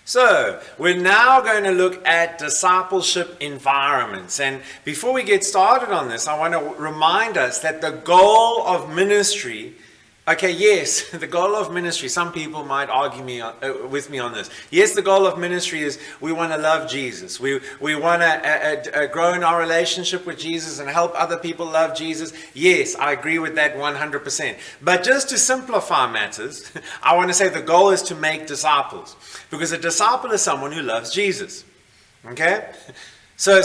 So, we're now going to look at discipleship environments. And before we get started on this, I want to remind us that the goal of ministry, okay, yes, the goal of ministry, some people might argue with me on this. Yes, the goal of ministry is we want to love Jesus. We want to grow in our relationship with Jesus and help other people love Jesus. Yes, I agree with that 100%. But just to simplify matters, I want to say the goal is to make disciples. Because a disciple is someone who loves Jesus. Okay? So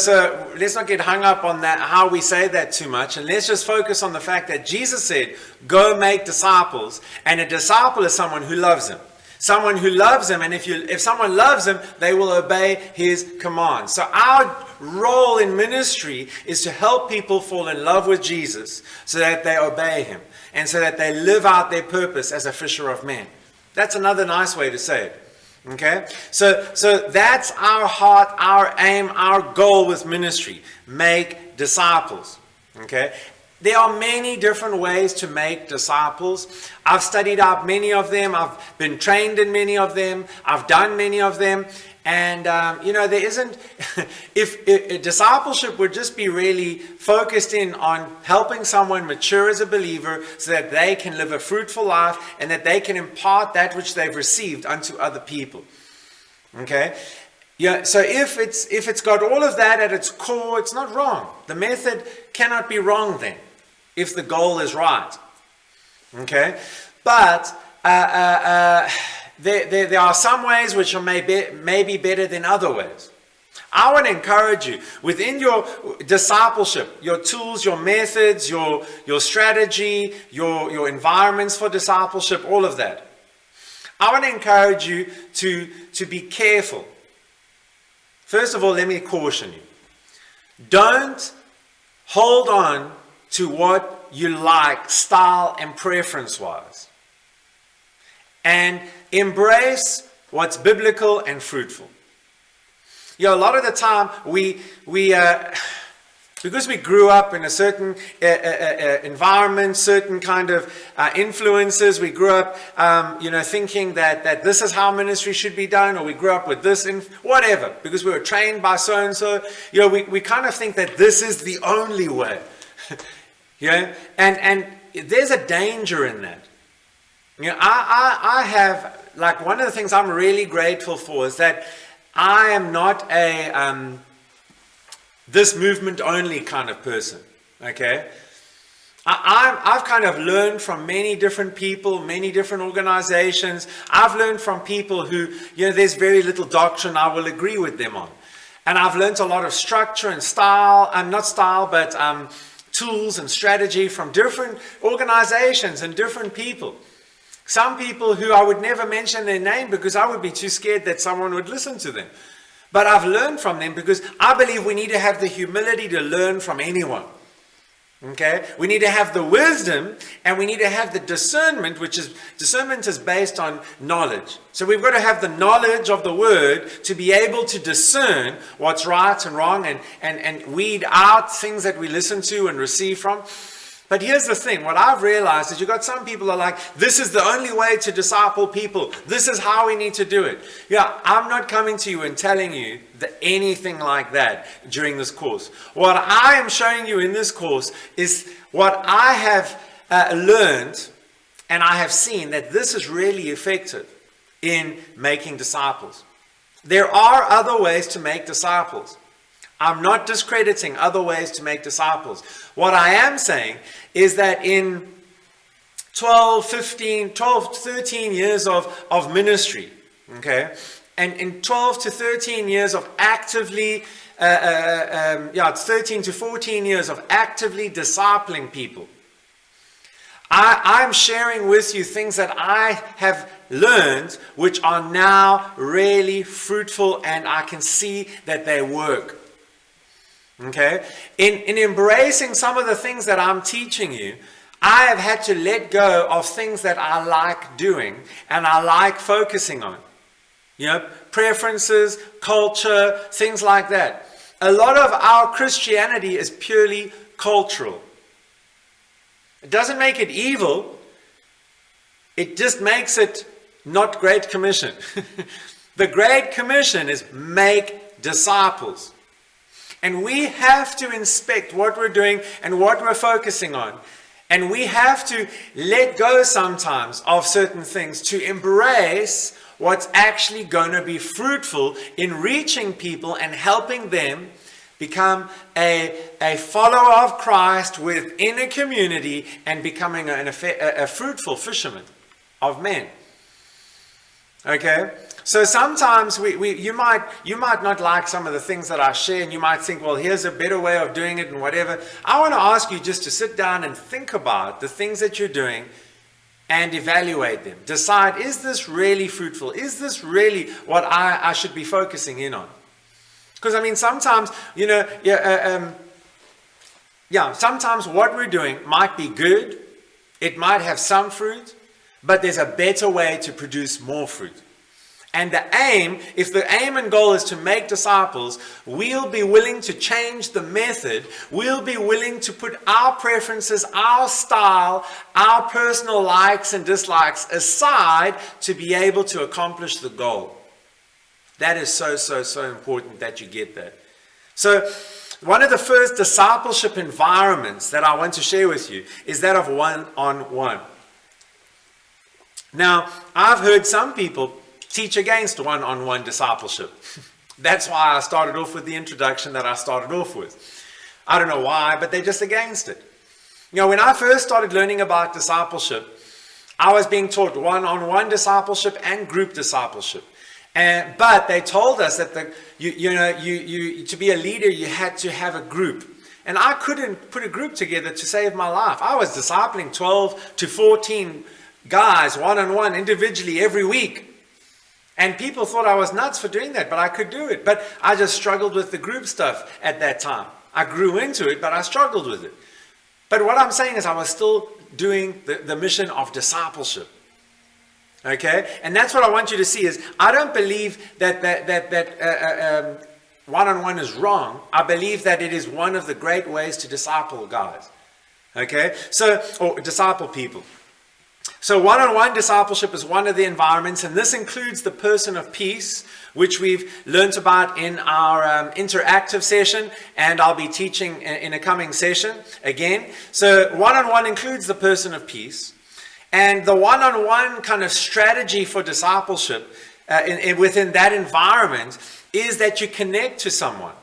let's not get hung up on that, how we say that too much, and let's just focus on the fact that Jesus said, go make disciples, and a disciple is someone who loves him. Someone who loves him, and if someone loves him, they will obey his commands. So our role in ministry is to help people fall in love with Jesus so that they obey him, and so that they live out their purpose as a fisher of men. That's another nice way to say it. Okay, so that's our heart, our aim, our goal with ministry. Make disciples. Okay, there are many different ways to make disciples. I've studied out many of them. I've been trained in many of them. I've done many of them. And, there isn't, if discipleship would just be really focused in on helping someone mature as a believer so that they can live a fruitful life and that they can impart that which they've received unto other people. Okay? Yeah, so if it's got all of that at its core, it's not wrong. The method cannot be wrong then, if the goal is right. Okay? But, There are some ways which are maybe better than other ways. I want to encourage you, within your discipleship, your tools, your methods, your strategy, your environments for discipleship, all of that. I want to encourage you to be careful. First of all, let me caution you. Don't hold on to what you like, style and preference-wise. And embrace what's biblical and fruitful. A lot of the time we because we grew up in a certain environment, certain kind of influences, we grew up, thinking that this is how ministry should be done, or we grew up with this, whatever, because we were trained by so-and-so. We kind of think that this is the only way. And there's a danger in that. I have, one of the things I'm really grateful for is that I am not a this movement only kind of person. Okay, I've kind of learned from many different people, many different organizations. I've learned from people who, there's very little doctrine I will agree with them on, and I've learned a lot of structure and style. Not style, but tools and strategy from different organizations and different people. Some people who I would never mention their name because I would be too scared that someone would listen to them. But I've learned from them because I believe we need to have the humility to learn from anyone. Okay? We need to have the wisdom and we need to have the discernment, discernment is based on knowledge. So we've got to have the knowledge of the word to be able to discern what's right and wrong and weed out things that we listen to and receive from. But here's the thing, what I've realized is you've got some people who are like, this is the only way to disciple people. This is how we need to do it. I'm not coming to you and telling you anything like that during this course. What I am showing you in this course is what I have learned, and I have seen that this is really effective in making disciples. There are other ways to make disciples. I'm not discrediting other ways to make disciples. What I am saying is that in 12, 13 years of ministry, okay, and in 12 to 13 years of actively, 13 to 14 years of actively discipling people, I'm sharing with you things that I have learned which are now really fruitful and I can see that they work. Okay, in embracing some of the things that I'm teaching you, I have had to let go of things that I like doing and I like focusing on. Preferences, culture, things like that. A lot of our Christianity is purely cultural. It doesn't make it evil. It just makes it not Great Commission. The Great Commission is make disciples. And we have to inspect what we're doing and what we're focusing on. And we have to let go sometimes of certain things to embrace what's actually going to be fruitful in reaching people and helping them become a follower of Christ within a community and becoming a fruitful fisherman of men. Okay? So sometimes you might not like some of the things that I share, and you might think, well, here's a better way of doing it and whatever. I want to ask you just to sit down and think about the things that you're doing and evaluate them. Decide, is this really fruitful? Is this really what I should be focusing in on? Because, I mean, sometimes, sometimes what we're doing might be good. It might have some fruit, but there's a better way to produce more fruit. And if the aim and goal is to make disciples, we'll be willing to change the method. We'll be willing to put our preferences, our style, our personal likes and dislikes aside to be able to accomplish the goal. That is so, so, so important that you get that. So one of the first discipleship environments that I want to share with you is that of one-on-one. Now, I've heard some people teach against one-on-one discipleship. That's why I started off with the introduction that I started off with. I don't know why, but they're just against it. When I first started learning about discipleship, I was being taught one-on-one discipleship and group discipleship. But they told us that to be a leader, you had to have a group. And I couldn't put a group together to save my life. I was discipling 12 to 14 guys, one-on-one, individually, every week. And people thought I was nuts for doing that, but I could do it. But I just struggled with the group stuff at that time. I grew into it, but I struggled with it. But what I'm saying is I was still doing the mission of discipleship. Okay? And that's what I want you to see is I don't believe that one-on-one is wrong. I believe that it is one of the great ways to disciple guys. Okay? Or disciple people. So one-on-one discipleship is one of the environments, and this includes the person of peace, which we've learnt about in our interactive session, and I'll be teaching in a coming session again. So one-on-one includes the person of peace, and the one-on-one kind of strategy for discipleship within that environment is that you connect to someone.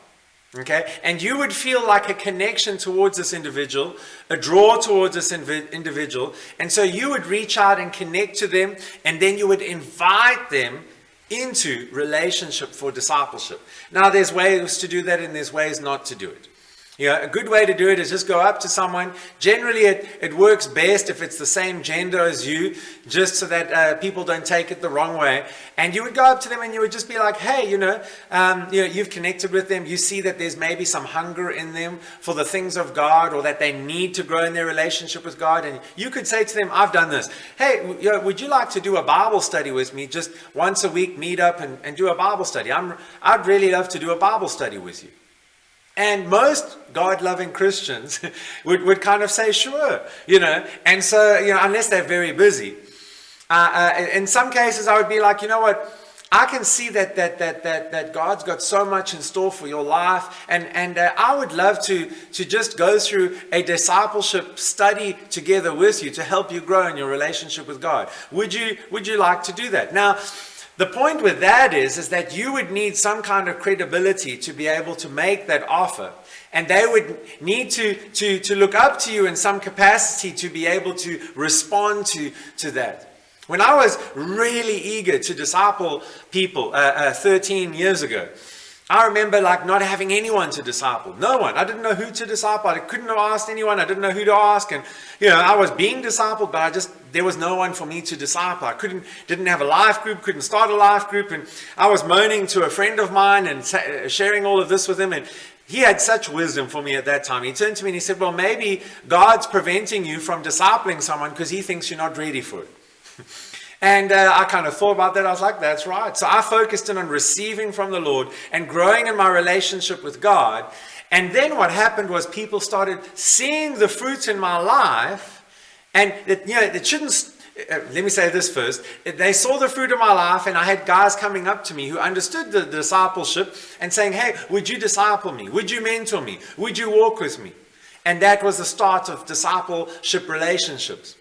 Okay, and you would feel like a connection towards this individual, a draw towards this individual, and so you would reach out and connect to them, and then you would invite them into relationship for discipleship. Now, there's ways to do that, and there's ways not to do it. A good way to do it is just go up to someone. Generally, it works best if it's the same gender as you, just so that people don't take it the wrong way. And you would go up to them and you would just be like, hey, you've connected with them. You see that there's maybe some hunger in them for the things of God, or that they need to grow in their relationship with God. And you could say to them, I've done this. Hey, would you like to do a Bible study with me? Just once a week, meet up and do a Bible study. I'd really love to do a Bible study with you. And most God-loving Christians would kind of say, sure, and so, unless they're very busy. In some cases, I would be like, you know what, I can see that God's got so much in store for your life, and I would love to just go through a discipleship study together with you to help you grow in your relationship with God. Would you like to do that? Now, the point with that is that you would need some kind of credibility to be able to make that offer. And they would need to look up to you in some capacity to be able to respond to that. When I was really eager to disciple people 13 years ago, I remember not having anyone to disciple. No one. I didn't know who to disciple. I couldn't have asked anyone. I didn't know who to ask. And, I was being discipled, but there was no one for me to disciple. I didn't have a life group, couldn't start a life group. And I was moaning to a friend of mine and sharing all of this with him. And he had such wisdom for me at that time. He turned to me and he said, well, maybe God's preventing you from discipling someone because he thinks you're not ready for it. And I kind of thought about that. I was like, that's right. So I focused in on receiving from the Lord and growing in my relationship with God. And then what happened was people started seeing the fruits in my life. And it shouldn't let me say this first. They saw the fruit of my life, and I had guys coming up to me who understood the discipleship and saying, hey, would you disciple me? Would you mentor me? Would you walk with me? And that was the start of discipleship relationships.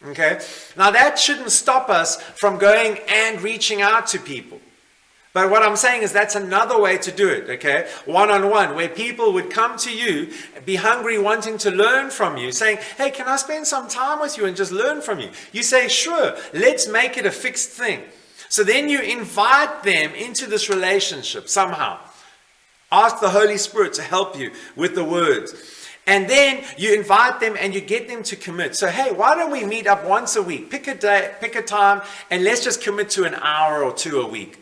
Okay? Now that shouldn't stop us from going and reaching out to people. But what I'm saying is that's another way to do it, okay? One-on-one, where people would come to you, be hungry, wanting to learn from you, saying, hey, can I spend some time with you and just learn from you? You say, sure, let's make it a fixed thing. So then you invite them into this relationship somehow. Ask the Holy Spirit to help you with the words. And then you invite them and you get them to commit. So, hey, why don't we meet up once a week? Pick a day, pick a time, and let's just commit to an hour or two a week.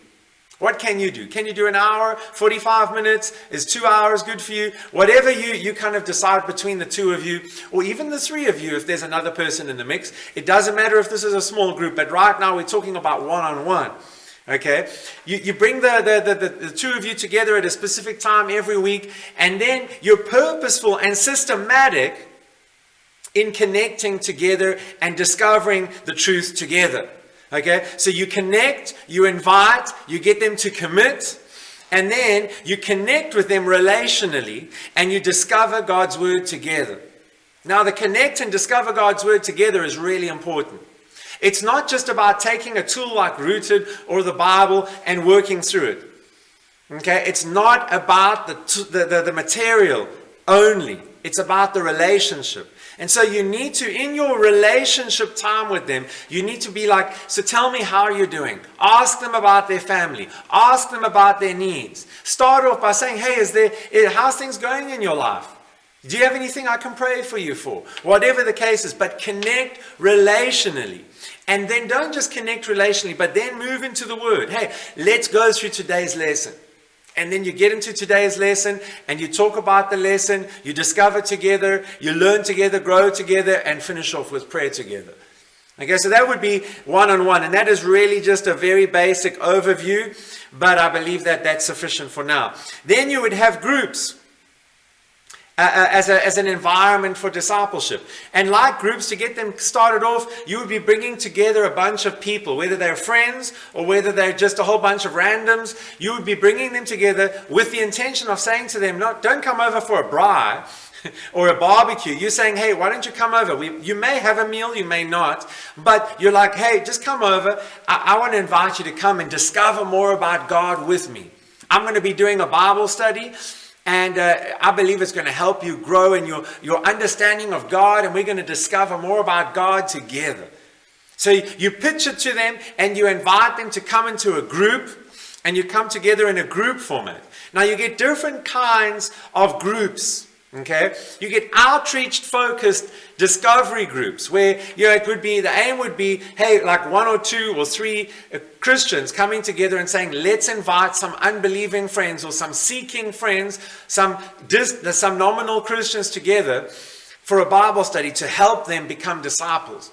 What can you do? Can you do an hour, 45 minutes? Is 2 hours good for you? Whatever you kind of decide between the two of you, or even the three of you if there's another person in the mix. It doesn't matter if this is a small group, but right now we're talking about one-on-one. Okay? You bring the two of you together at a specific time every week, and then you're purposeful and systematic in connecting together and discovering the truth together. Okay, so you connect, you invite, you get them to commit, and then you connect with them relationally and you discover God's word together. Now, the connect and discover God's word together is really important. It's not just about taking a tool like Rooted or the Bible and working through it. Okay, it's not about the material only. It's about the relationship. And so you need to, in your relationship time with them, you need to be like, so tell me how you're doing. Ask them about their family. Ask them about their needs. Start off by saying, hey, how's things going in your life? Do you have anything I can pray for you for? Whatever the case is, but connect relationally. And then don't just connect relationally, but then move into the word. Hey, let's go through today's lesson. And then you get into today's lesson and you talk about the lesson, you discover together, you learn together, grow together, and finish off with prayer together. Okay, so that would be one-on-one. And that is really just a very basic overview, but I believe that that's sufficient for now. Then you would have groups. As an environment for discipleship. And like groups, to get them started off, you would be bringing together a bunch of people, whether they're friends or whether they're just a whole bunch of randoms. You would be bringing them together with the intention of saying to them, don't come over for a braai or a barbecue. You're saying, hey, why don't you come over? You may have a meal, you may not, but you're like, hey, just come over. I want to invite you to come and discover more about God with me. I'm going to be doing a Bible study. And I believe it's going to help you grow in your understanding of God. And we're going to discover more about God together. So you pitch it to them and you invite them to come into a group. And you come together in a group format. Now you get different kinds of groups. Okay, you get outreach-focused discovery groups where it would be, the aim would be, hey, like 1 or 2 or 3 Christians coming together and saying, let's invite some unbelieving friends or some seeking friends, some nominal Christians together for a Bible study to help them become disciples.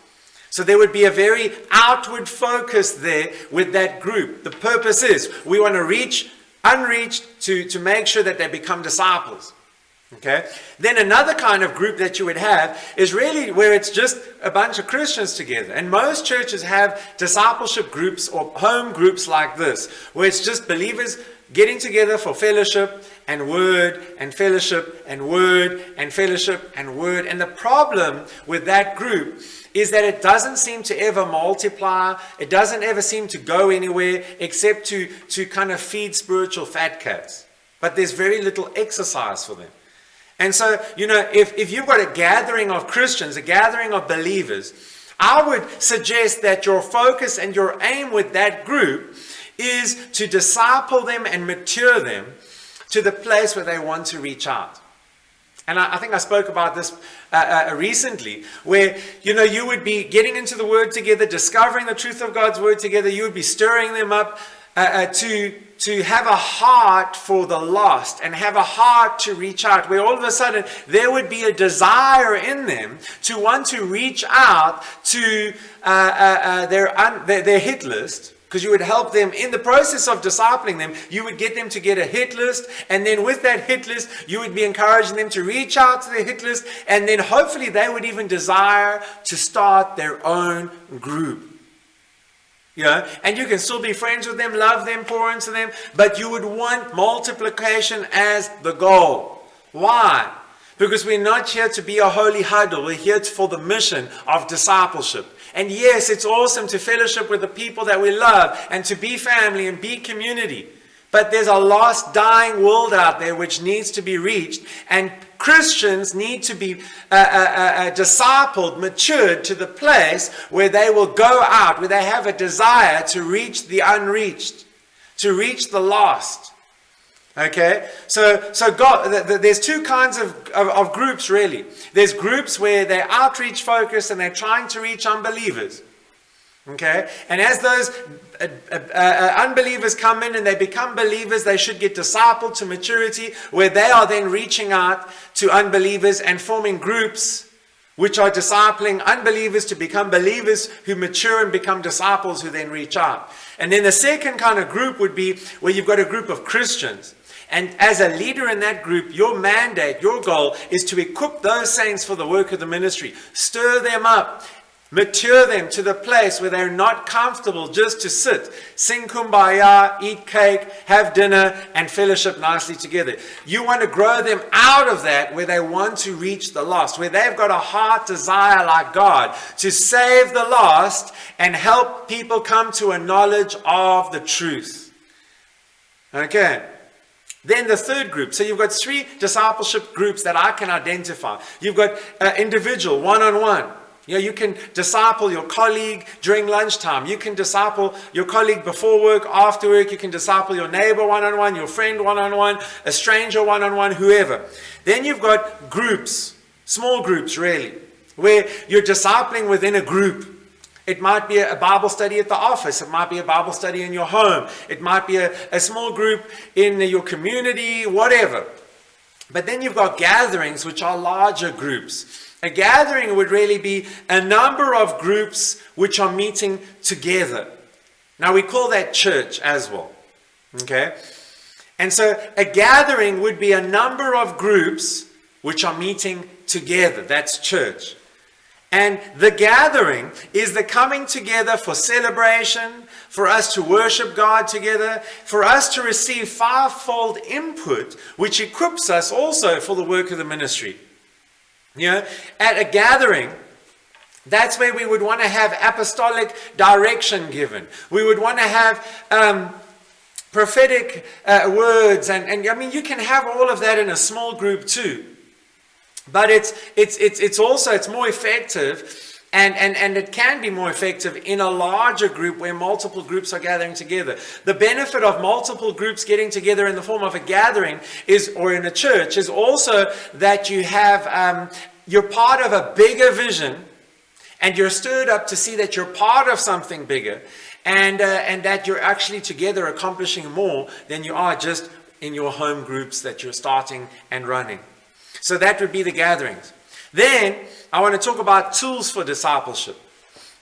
So there would be a very outward focus there with that group. The purpose is we want to reach unreached to make sure that they become disciples. Okay. Then another kind of group that you would have is really where it's just a bunch of Christians together. And most churches have discipleship groups or home groups like this, where it's just believers getting together for fellowship and word and fellowship and word and fellowship and word. And the problem with that group is that it doesn't seem to ever multiply. It doesn't ever seem to go anywhere except to kind of feed spiritual fat cats. But there's very little exercise for them. And so, if you've got a gathering of Christians, a gathering of believers, I would suggest that your focus and your aim with that group is to disciple them and mature them to the place where they want to reach out. And I think I spoke about this recently, where, you would be getting into the Word together, discovering the truth of God's Word together. You would be stirring them up to have a heart for the lost and have a heart to reach out, where all of a sudden there would be a desire in them to want to reach out to their hit list, because you would help them in the process of discipling them. You would get them to get a hit list, and then with that hit list, you would be encouraging them to reach out to the hit list, and then hopefully they would even desire to start their own group. And you can still be friends with them, love them, pour into them, but you would want multiplication as the goal. Why? Because we're not here to be a holy huddle. We're here for the mission of discipleship. And yes, it's awesome to fellowship with the people that we love and to be family and be community. But there's a lost, dying world out there which needs to be reached. And Christians need to be discipled, matured to the place where they will go out, where they have a desire to reach the unreached, to reach the lost. Okay, so God, there's two kinds of groups really. There's groups where they're outreach focused and they're trying to reach unbelievers. Okay, and as those unbelievers come in and they become believers, they should get discipled to maturity, where they are then reaching out to unbelievers and forming groups which are discipling unbelievers to become believers who mature and become disciples who then reach out. And then the second kind of group would be where you've got a group of Christians. And as a leader in that group, your mandate, your goal is to equip those saints for the work of the ministry. Stir them up. Mature them to the place where they're not comfortable just to sit, sing kumbaya, eat cake, have dinner, and fellowship nicely together. You want to grow them out of that where they want to reach the lost, where they've got a heart desire like God to save the lost and help people come to a knowledge of the truth. Okay. Then the third group. So you've got three discipleship groups that I can identify. You've got individual, one-on-one. You can disciple your colleague during lunchtime. You can disciple your colleague before work, after work. You can disciple your neighbor one-on-one, your friend one-on-one, a stranger one-on-one, whoever. Then you've got groups, small groups really, where you're discipling within a group. It might be a Bible study at the office. It might be a Bible study in your home. It might be a small group in your community, whatever. But then you've got gatherings, which are larger groups. A gathering would really be a number of groups which are meeting together. Now we call that church as well. Okay? And so a gathering would be a number of groups which are meeting together. That's church. And the gathering is the coming together for celebration, for us to worship God together, for us to receive fivefold input, which equips us also for the work of the ministry. At a gathering, that's where we would want to have apostolic direction given. We would want to have prophetic words, and I mean, you can have all of that in a small group too. But it's also more effective, and it can be more effective in a larger group where multiple groups are gathering together. The benefit of multiple groups getting together in the form of a gathering or in a church is also that you have you're part of a bigger vision, and you're stirred up to see that you're part of something bigger, and that you're actually together accomplishing more than you are just in your home groups that you're starting and running. So that would be the gatherings. Then I want to talk about tools for discipleship.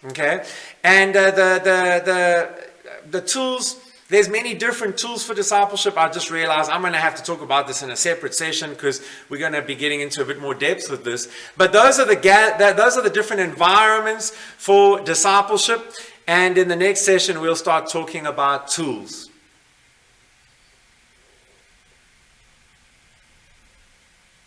Okay, and the tools. There's many different tools for discipleship. I just realized I'm going to have to talk about this in a separate session because we're going to be getting into a bit more depth with this. But those are the different environments for discipleship. And in the next session, we'll start talking about tools.